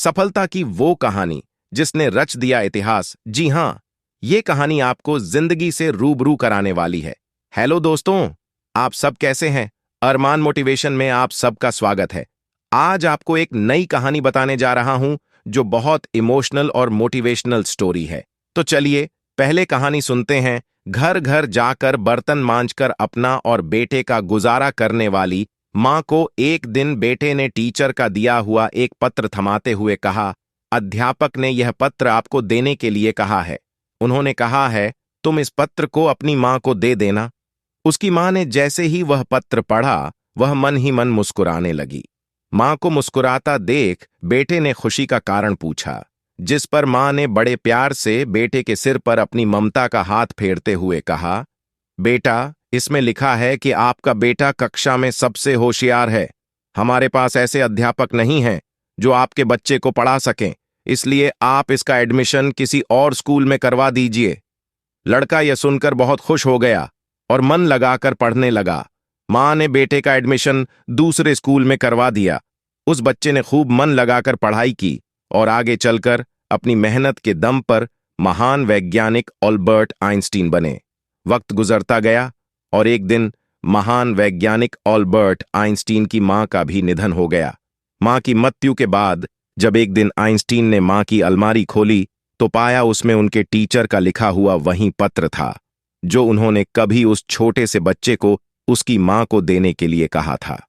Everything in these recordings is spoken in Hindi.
सफलता की वो कहानी जिसने रच दिया इतिहास। जी हाँ, ये कहानी आपको जिंदगी से रूबरू कराने वाली है। हेलो दोस्तों, आप सब कैसे हैं? अरमान मोटिवेशन में आप सबका स्वागत है। आज आपको एक नई कहानी बताने जा रहा हूं जो बहुत इमोशनल और मोटिवेशनल स्टोरी है। तो चलिए पहले कहानी सुनते हैं। घर घर जाकर बर्तन मांजकर अपना और बेटे का गुजारा करने वाली मां को एक दिन बेटे ने टीचर का दिया हुआ एक पत्र थमाते हुए कहा, अध्यापक ने यह पत्र आपको देने के लिए कहा है। उन्होंने कहा है तुम इस पत्र को अपनी मां को दे देना। उसकी मां ने जैसे ही वह पत्र पढ़ा, वह मन ही मन मुस्कुराने लगी। मां को मुस्कुराता देख बेटे ने खुशी का कारण पूछा, जिस पर मां ने बड़े प्यार से बेटे के सिर पर अपनी ममता का हाथ फेरते हुए कहा, बेटा, इसमें लिखा है कि आपका बेटा कक्षा में सबसे होशियार है। हमारे पास ऐसे अध्यापक नहीं हैं जो आपके बच्चे को पढ़ा सकें, इसलिए आप इसका एडमिशन किसी और स्कूल में करवा दीजिए। लड़का यह सुनकर बहुत खुश हो गया और मन लगाकर पढ़ने लगा। मां ने बेटे का एडमिशन दूसरे स्कूल में करवा दिया। उस बच्चे ने खूब मन लगाकर पढ़ाई की और आगे चलकर अपनी मेहनत के दम पर महान वैज्ञानिक अल्बर्ट आइंस्टीन बने। वक्त गुजरता गया और एक दिन महान वैज्ञानिक अल्बर्ट आइंस्टीन की मां का भी निधन हो गया। मां की मृत्यु के बाद जब एक दिन आइंस्टीन ने मां की अलमारी खोली तो पाया उसमें उनके टीचर का लिखा हुआ वही पत्र था जो उन्होंने कभी उस छोटे से बच्चे को उसकी मां को देने के लिए कहा था।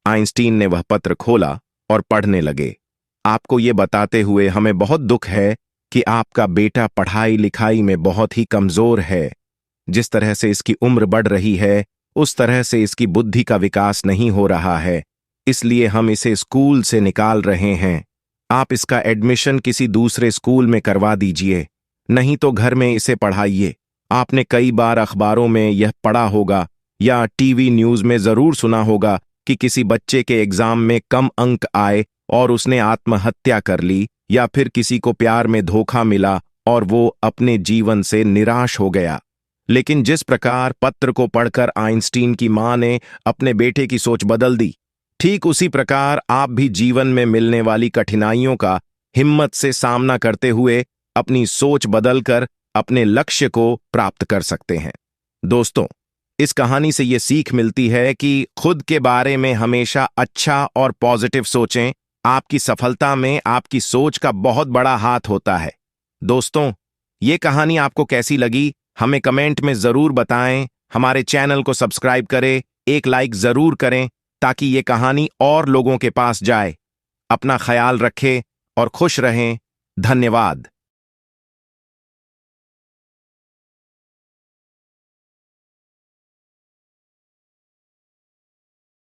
आइंस्टीन ने वह पत्र खोला और पढ़ने लगे। आपको ये बताते हुए हमें बहुत दुख है कि आपका बेटा पढ़ाई लिखाई में बहुत ही कमजोर है। जिस तरह से इसकी उम्र बढ़ रही है, उस तरह से इसकी बुद्धि का विकास नहीं हो रहा है, इसलिए हम इसे स्कूल से निकाल रहे हैं। आप इसका एडमिशन किसी दूसरे स्कूल में करवा दीजिए, नहीं तो घर में इसे पढ़ाइए। आपने कई बार अखबारों में यह पढ़ा होगा या टीवी न्यूज में जरूर सुना होगा कि किसी बच्चे के एग्जाम में कम अंक आए और उसने आत्महत्या कर ली, या फिर किसी को प्यार में धोखा मिला और वो अपने जीवन से निराश हो गया। लेकिन जिस प्रकार पत्र को पढ़कर आइंस्टीन की मां ने अपने बेटे की सोच बदल दी, ठीक उसी प्रकार आप भी जीवन में मिलने वाली कठिनाइयों का हिम्मत से सामना करते हुए अपनी सोच बदलकर अपने लक्ष्य को प्राप्त कर सकते हैं। दोस्तों, इस कहानी से यह सीख मिलती है कि खुद के बारे में हमेशा अच्छा और पॉजिटिव सोचें। आपकी सफलता में आपकी सोच का बहुत बड़ा हाथ होता है। दोस्तों, ये कहानी आपको कैसी लगी हमें कमेंट में जरूर बताएं। हमारे चैनल को सब्सक्राइब करें, एक लाइक जरूर करें ताकि ये कहानी और लोगों के पास जाए। अपना ख्याल रखें और खुश रहें। धन्यवाद।